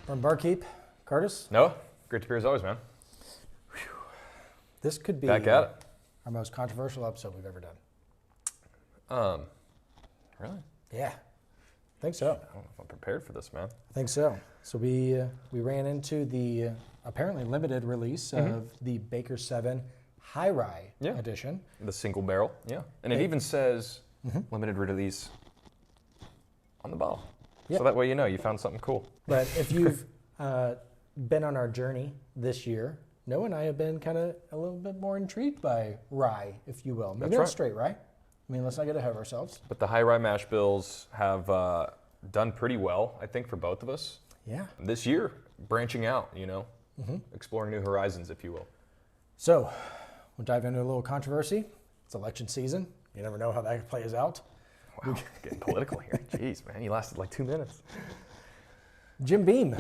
Bourbonbarkeep, Curtis. Noah, great to be here as always, man. This could be Back at it. our most controversial episode we've ever done. Really? Yeah, I think so. I don't know if I'm prepared for this, man. I think so. So we ran into the apparently limited release of the Baker 7 High Rye edition. The single barrel, yeah. And it even says limited release on the bottle. Yep. So that way you know you found something cool. But if you've been on our journey this year, Noah and I have been kind of a little bit more intrigued by rye, if you will. Maybe not straight rye. I mean, let's not get ahead of ourselves. But the high rye mash bills have done pretty well, I think, for both of us. Yeah. This year, branching out, you know, exploring new horizons, if you will. So we'll dive into a little controversy. It's election season. You never know how that plays out. Wow, getting political here. Jeez, man, you lasted like 2 minutes. Jim Beam.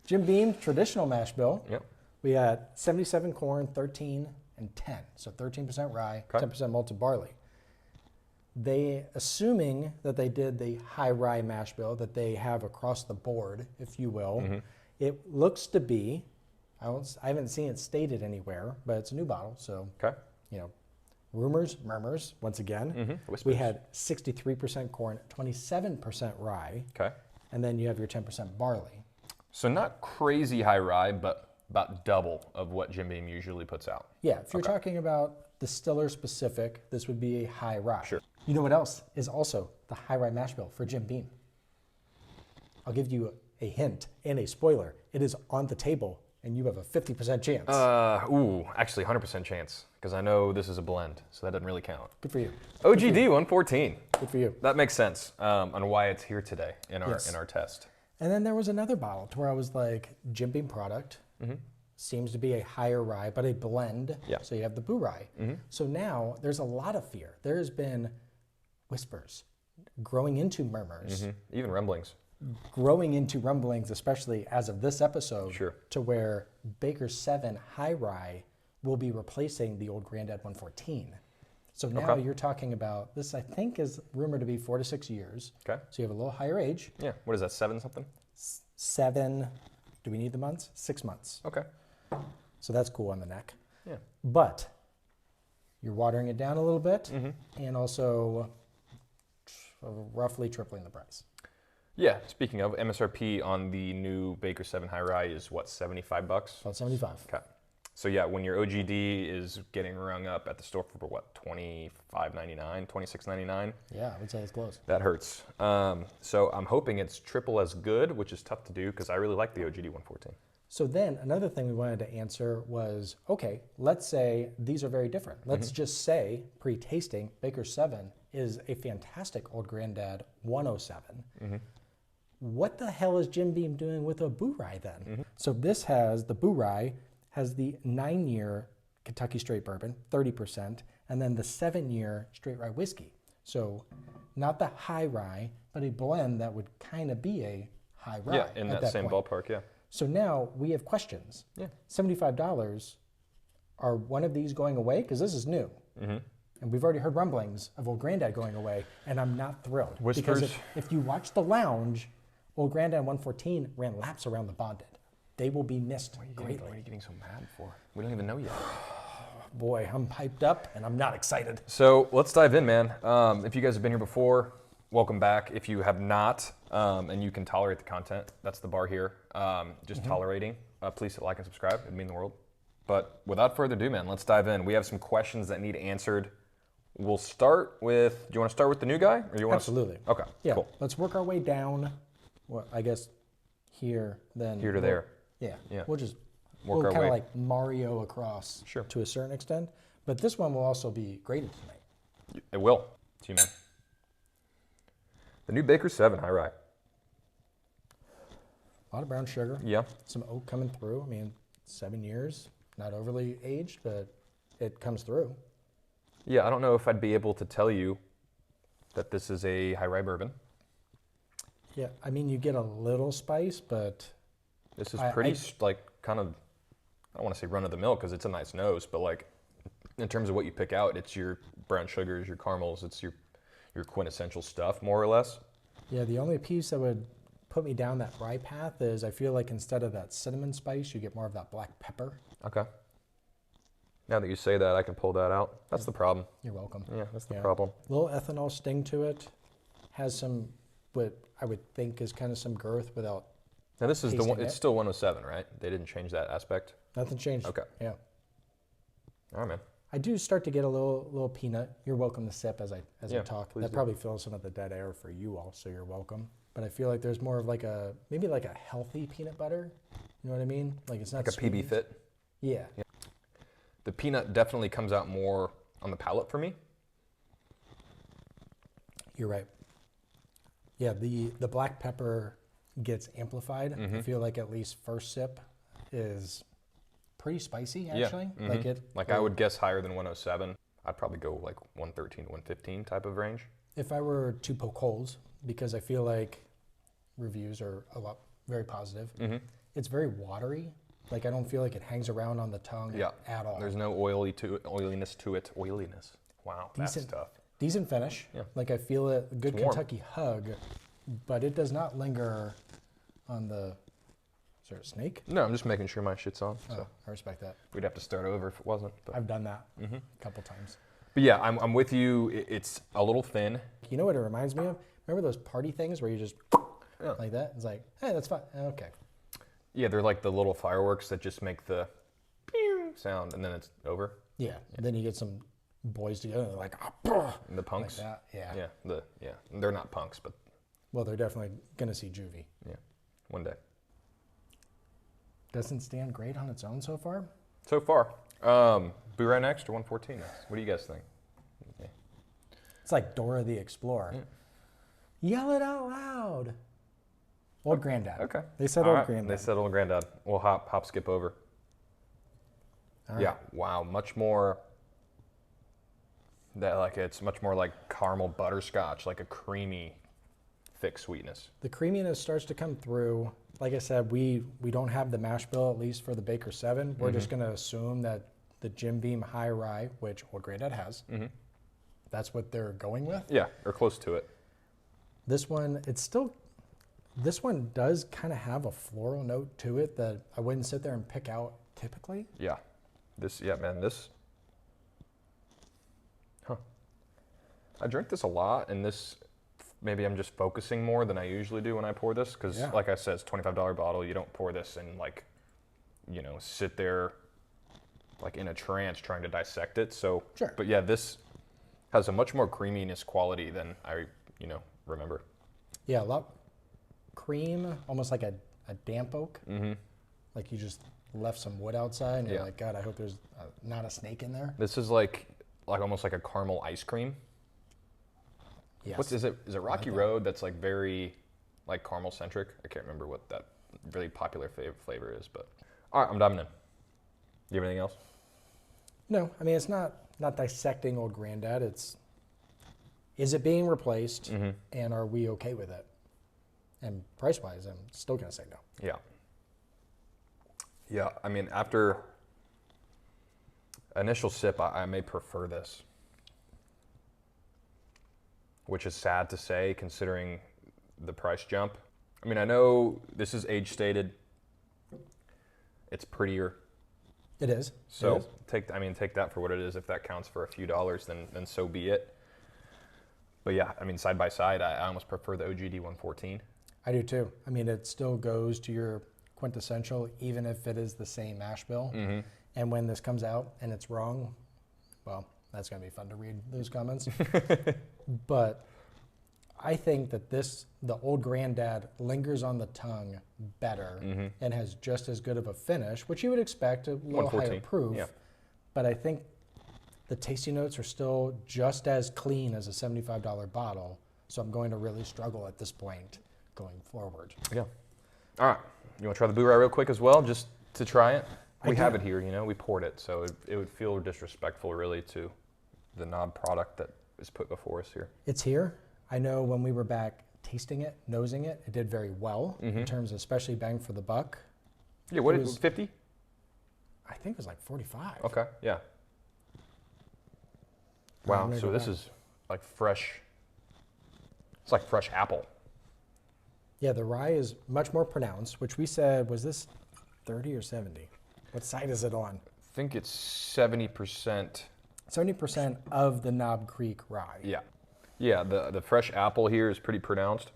Jim Beam traditional mash bill. Yep. We had 77 corn, 13 and 10. So 13% rye, 10% malted barley. They, assuming that they did the high rye mash bill that they have across the board, if you will, it looks to be, I haven't seen it stated anywhere, but it's a new bottle. So, you know, rumors, murmurs, once again. We had 63% corn, 27% rye. Okay. And then you have your 10% barley. So not crazy high rye, but about double of what Jim Beam usually puts out. Yeah, if you're talking about distiller specific, this would be a high rye. Sure. You know what else is also the high rye mash bill for Jim Beam? I'll give you a hint and a spoiler. It is on the table, and you have a 50% chance. Actually 100% chance, because I know this is a blend, so that doesn't really count. Good for you. OGD 114. Good for you. That makes sense on why it's here today in our test. And then there was another bottle to where I was like, Jim Beam product seems to be a higher rye, but a blend. Yeah. So you have the Boo Rye. So now there's a lot of fear. There has been whispers growing into murmurs. Even rumblings. Growing into rumblings, especially as of this episode, Sure. to where Baker 7 High Rye will be replacing the old Grandad 114. So now you're talking about, this I think is rumored to be 4 to 6 years. Okay. So you have a little higher age. Yeah. What is that, 7 something? 7, do we need the months? 6 months. Okay. So that's cool on the neck. Yeah. But you're watering it down a little bit and also roughly tripling the price. Yeah. Speaking of, MSRP on the new Baker 7 High Rye is what, $75? About 75. Okay. So yeah, when your OGD is getting rung up at the store for what, $25.99, $26.99? Yeah, I would say it's close. That hurts. So I'm hoping it's triple as good, which is tough to do because I really like the OGD 114. So then another thing we wanted to answer was, okay, let's say these are very different. Let's just say pre-tasting, Baker 7 is a fantastic Old Grandad 107. What the hell is Jim Beam doing with a Boo Rye then? So this has, the Boo Rye has the 9-year Kentucky straight bourbon, 30%, and then the 7-year straight rye whiskey. So not the high rye, but a blend that would kind of be a high rye. Yeah, in that same ballpark, yeah. So now we have questions. Yeah. $75, are one of these going away? Because this is new. And we've already heard rumblings of Old Grandad going away, and I'm not thrilled. Whispers. Because if you watch The Lounge, Old Grandad 114 ran laps around the bonded. They will be missed greatly. What are you getting so mad for? We don't even know yet. Boy, I'm hyped up, and I'm not excited. So let's dive in, man. If you guys have been here before, welcome back. If you have not, and you can tolerate the content, that's the bar here. Just tolerating. Please hit like and subscribe. It'd mean the world. But without further ado, man, let's dive in. We have some questions that need answered. We'll start with, do you want to start with the new guy? Or you want Absolutely. Okay, Yeah, cool. let's work our way down, well, I guess here, then. Here to there. Yeah, we'll just Work our kind way. of like Mario across to a certain extent. But this one will also be graded tonight. It will. To you, man. The new Baker 7 High Rye. A lot of brown sugar. Yeah. Some oak coming through. I mean, 7 years, not overly aged, but it comes through. Yeah, I don't know if I'd be able to tell you that this is a high rye bourbon. Yeah, I mean, you get a little spice, but this is pretty, like, kind of, I don't want to say run of the mill because it's a nice nose, but like, in terms of what you pick out, it's your brown sugars, your caramels, it's your quintessential stuff, more or less. Yeah, the only piece that would put me down that rye path is I feel like instead of that cinnamon spice, you get more of that black pepper. Okay. Now that you say that, I can pull that out. That's the problem. You're welcome. Yeah, that's the problem. Little ethanol sting to it. Has some, what I would think is kind of some girth without. Now this is the one, it's still 107, right? They didn't change that aspect? Nothing changed. Okay. Yeah. All right, man. I do start to get a little peanut. You're welcome to sip as I talk. That probably fills some of the dead air for you all, so you're welcome. But I feel like there's more of like maybe like a healthy peanut butter. You know what I mean? Like it's not like a PB Fit. Yeah. The peanut definitely comes out more on the palate for me. You're right. Yeah, the black pepper gets amplified. I feel like at least first sip is pretty spicy actually. Like I would guess higher than 107. I'd probably go like 113 to 115 type of range. If I were to poke holes, because I feel like reviews are very positive. It's very watery. Like I don't feel like it hangs around on the tongue at all. There's no oiliness to it. Oiliness. Wow, that's tough. Decent finish. Yeah. Like I feel a good Kentucky hug, but it does not linger on the. Is there a snake? No, I'm just making sure my shit's on. So. I respect that. We'd have to start over if it wasn't. But. I've done that a couple times. But yeah, I'm with you. It's a little thin. You know what it reminds me of? Remember those party things where you just like that? It's like, hey, that's fine. Okay. Yeah, they're like the little fireworks that just make the pew sound and then it's over. Yeah. And then you get some boys together like the punks. Like that. Yeah. They're not punks, but well, they're definitely gonna see juvie. Yeah. One day. Doesn't stand great on its own so far. So far. Boo-Rye next or 114 next? What do you guys think? Okay. It's like Dora the Explorer. Yeah. Yell it out loud. Old Granddad. Okay. They said Old Granddad. They said Old Granddad. We'll hop, skip over. All yeah. right. Wow. Much more. It's much more like caramel butterscotch, like a creamy, thick sweetness. The creaminess starts to come through. Like I said, we don't have the mash bill, at least for the Baker 7. We're just going to assume that the Jim Beam High Rye, which Old Granddad has, that's what they're going with. Yeah, or close to it. This one, this one does kind of have a floral note to it that I wouldn't sit there and pick out typically. Yeah. This. I drink this a lot, and this, maybe I'm just focusing more than I usually do when I pour this, because like I said, it's a $25 bottle. You don't pour this and sit there like in a trance trying to dissect it. So, sure. But yeah, this has a much more creaminess quality than I, remember. Yeah, a lot cream, almost like a damp oak. Like you just left some wood outside, and you're like, God, I hope there's not a snake in there. This is like almost like a caramel ice cream. Yes. What is it? Is it Rocky Road? That's like very like caramel centric. I can't remember what that really popular flavor is, but all right, I'm diving in. You have anything else? No, I mean it's not dissecting Old Granddad. Is it being replaced, and are we okay with it? And price wise, I'm still gonna say no. Yeah. Yeah, I mean after initial sip, I may prefer this. Which is sad to say considering the price jump. I mean, I know this is age stated. It's prettier. It is. So take that for what it is. If that counts for a few dollars, then so be it. But yeah, I mean, side by side, I almost prefer the OGD 114. I do too. I mean, it still goes to your quintessential, even if it is the same mash bill. And when this comes out and it's wrong, well, that's going to be fun to read those comments. But I think that the Old Granddad lingers on the tongue better and has just as good of a finish, which you would expect, a little higher proof. Yeah. But I think the tasty notes are still just as clean as a $75 bottle. So I'm going to really struggle at this point going forward. Yeah. All right. You want to try the Boo-Rye real quick as well, just to try it? We have it here, we poured it. So it would feel disrespectful really to the non-product that is put before us here. It's here. I know when we were back tasting it, nosing it, it did very well in terms of especially bang for the buck. Yeah, what is 50? I think it was like 45. Okay, yeah. Wow, so this is like fresh. It's like fresh apple. Yeah, the rye is much more pronounced, which we said, was this 30 or 70? What side is it on? I think it's 70%. 70% of the Knob Creek rye. Yeah. Yeah, the fresh apple here is pretty pronounced,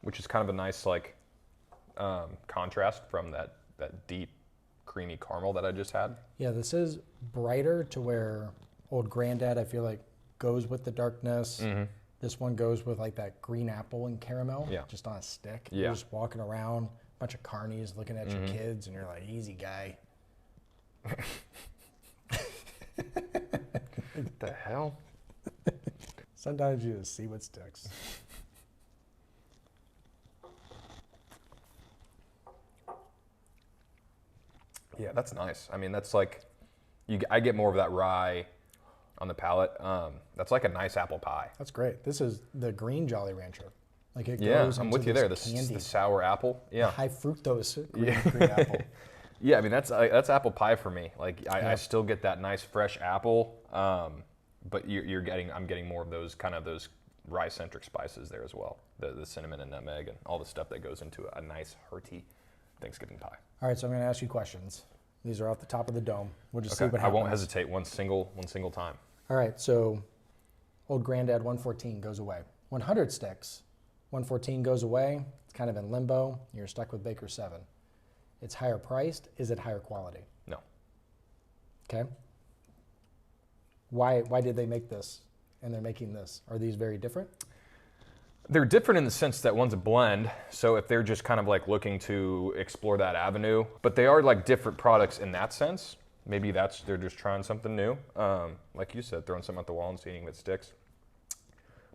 which is kind of a nice like contrast from that deep creamy caramel that I just had. Yeah, this is brighter to where Old Granddad, I feel like, goes with the darkness. Mm-hmm. This one goes with like that green apple and caramel, Yeah. just on a stick. Yeah. You're just walking around, bunch of carnies looking at your kids, and you're like, easy guy. What the hell? Sometimes you just see what sticks. Yeah, that's nice. I mean, that's like, I get more of that rye on the palate. That's like a nice apple pie. That's great. This is the green Jolly Rancher. Like it Yeah, goes I'm into with you this there. This is candy, the sour apple. Yeah. high fructose green apple. Yeah, I mean that's apple pie for me. Like I Yep. still get that nice fresh apple, but I'm getting more of those kind of those rye centric spices there as well. The cinnamon and nutmeg and all the stuff that goes into a nice hearty Thanksgiving pie. All right, so I'm going to ask you questions. These are off the top of the dome. We'll just see Okay, what I happens. won't hesitate one single time. All right, so Old Granddad 114 goes away. 100 sticks, 114 goes away. It's kind of in limbo. You're stuck with Baker 7. It's higher priced. Is it higher quality? No. Okay. Why did they make this and they're making this? Are these very different? They're different in the sense that one's a blend, so if they're just kind of like looking to explore that avenue, but they are like different products in that sense. Maybe they're just trying something new. Like you said, throwing something at the wall and seeing if it sticks.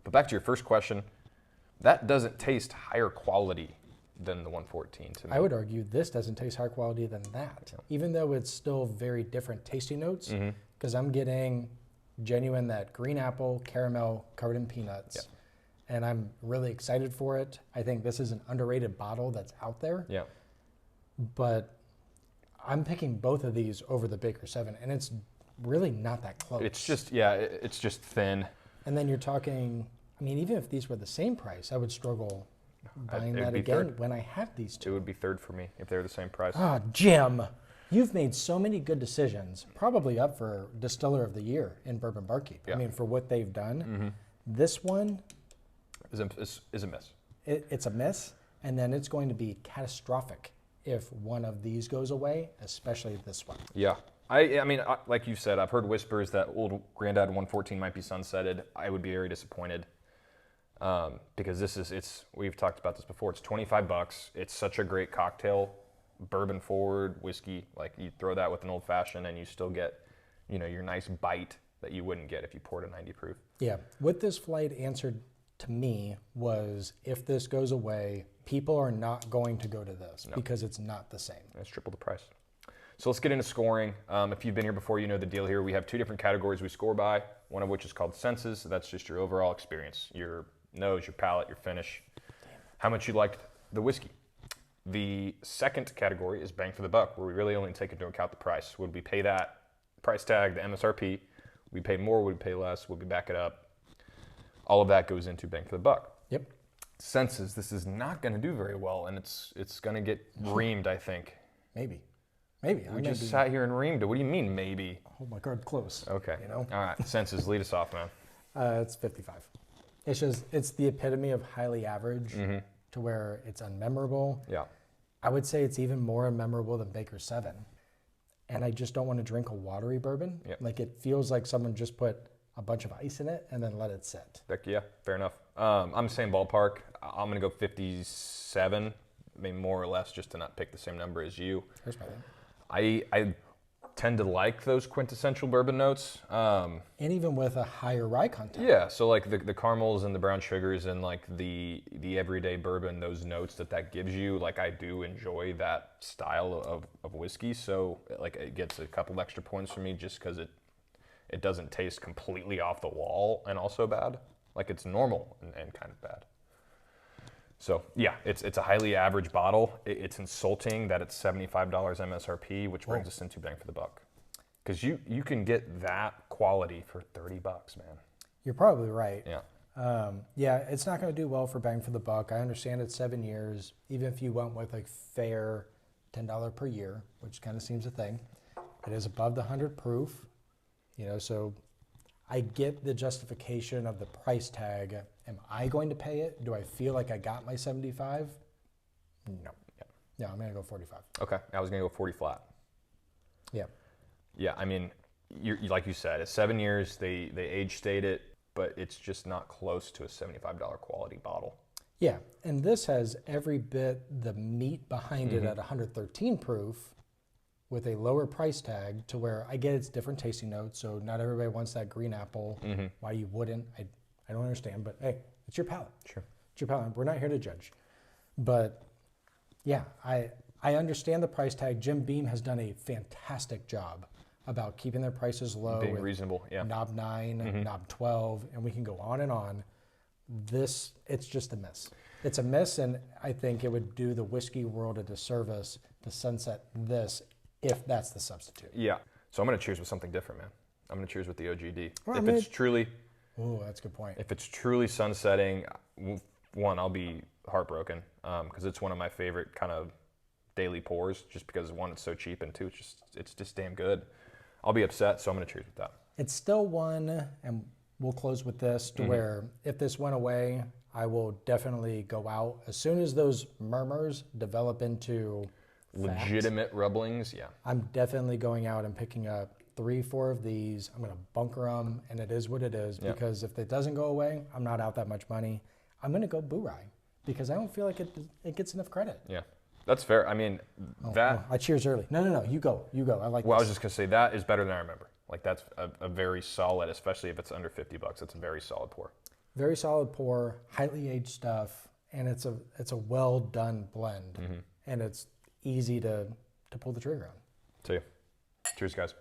But back to your first question, that doesn't taste higher quality than the 114 to me. I would argue this doesn't taste higher quality than that, even though it's still very different tasting notes, because I'm getting genuine that green apple, caramel covered in peanuts. Yeah. And I'm really excited for it. I think this is an underrated bottle that's out there. Yeah. But I'm picking both of these over the Baker 7, and it's really not that close. It's just thin. And then you're talking, I mean, even if these were the same price, I would struggle buying it'd that be again third. when I have these It two. would be third for me if they're the same price. Ah, Jim, you've made so many good decisions, probably up for Distiller of the Year in Bourbon Barkeep. Yeah. I mean, for what they've done. This one, Is a miss. it's a miss, and then it's going to be catastrophic if one of these goes away, especially this one. Yeah. I mean, like you said, I've heard whispers that Old Granddad 114 might be sunsetted. I would be very disappointed because we've talked about this before. It's $25. It's such a great cocktail, bourbon forward whiskey. Like you throw that with an old fashioned and you still get, your nice bite that you wouldn't get if you poured a 90 proof. Yeah, what this flight answered to me was if this goes away, people are not going to go to this because it's not the same. It's triple the price. So let's get into scoring. If you've been here before, you know the deal here. We have two different categories we score by, one of which is called senses. So that's just your overall experience, your nose, your palate, your finish, how much you liked the whiskey. The second category is bang for the buck, where we really only take into account the price. Would we pay that price tag, the MSRP? Would we pay more? Would we pay less? Would we back it up? All of that goes into bang for the buck. Yep. Senses, this is not going to do very well, and it's going to get reamed, I think. Maybe. We just sat here and reamed it. What do you mean, maybe? Hold my card close. Okay. You know? All right. Senses, lead us off, man. It's 55. It's the epitome of highly average to where it's unmemorable. Yeah. I would say it's even more unmemorable than Baker 7. And I just don't want to drink a watery bourbon. Yep. Like it feels like someone just put a bunch of ice in it and then let it sit. Yeah, fair enough. I'm the same ballpark. I'm going to go 57, maybe more or less, just to not pick the same number as you. Here's my thing. I tend to like those quintessential bourbon notes. And even with a higher rye content. Yeah, so like the caramels and the brown sugars and like the everyday bourbon, those notes that gives you, like I do enjoy that style of whiskey. So like it gets a couple extra points for me just because it doesn't taste completely off the wall and also bad. Like it's normal and kind of bad. So yeah, it's a highly average bottle. It's insulting that it's $75 MSRP, which brings us into bang for the buck. Because you can get that quality for $30, man. You're probably right. Yeah. Yeah, it's not going to do well for bang for the buck. I understand it's 7 years. Even if you went with like fair $10 per year, which kind of seems a thing, it is above the 100 proof. You know, so I get the justification of the price tag. Am I going to pay it? Do I feel like I got my 75? No. Yeah. No, I'm going to go 45. Okay, I was gonna go 40 flat. Yeah. Yeah, I mean, like you said, it's 7 years. They age state it, but it's just not close to a $75 quality bottle. Yeah, and this has every bit the meat behind it at 113 proof with a lower price tag to where I get it's different tasting notes, so not everybody wants that green apple. Why you wouldn't, I don't understand, but hey, it's your palate. Sure. It's your palate. We're not here to judge. But yeah, I understand the price tag. Jim Beam has done a fantastic job about keeping their prices low. Being with reasonable, yeah. Knob 9, Knob 12, and we can go on and on. This, it's just a miss. It's a miss, and I think it would do the whiskey world a disservice to sunset this if that's the substitute. Yeah. So I'm gonna cheers with something different, man. I'm gonna cheers with the OGD. Well, if it's truly, oh, that's a good point. if it's truly sunsetting, one, I'll be heartbroken because it's one of my favorite kind of daily pours. Just because one, it's so cheap, and two, it's just damn good. I'll be upset, so I'm gonna cheers with that. It's still one, and we'll close with this, to where if this went away, I will definitely go out. As soon as those murmurs develop into Legitimate rumblings, yeah. I'm definitely going out and picking up 3, 4 of these. I'm going to bunker them, and it is what it is. Yeah. Because if it doesn't go away, I'm not out that much money. I'm going to go Boo Rye because I don't feel like it gets enough credit. Yeah, that's fair. I mean, I cheers early. No, you go. I like Well, I this. was just gonna say that is better than I remember. Like that's a very solid, especially if it's under $50. It's a very solid pour. Very solid pour, highly aged stuff, and it's a well done blend, and it's easy to pull the trigger on. See you. Cheers, guys.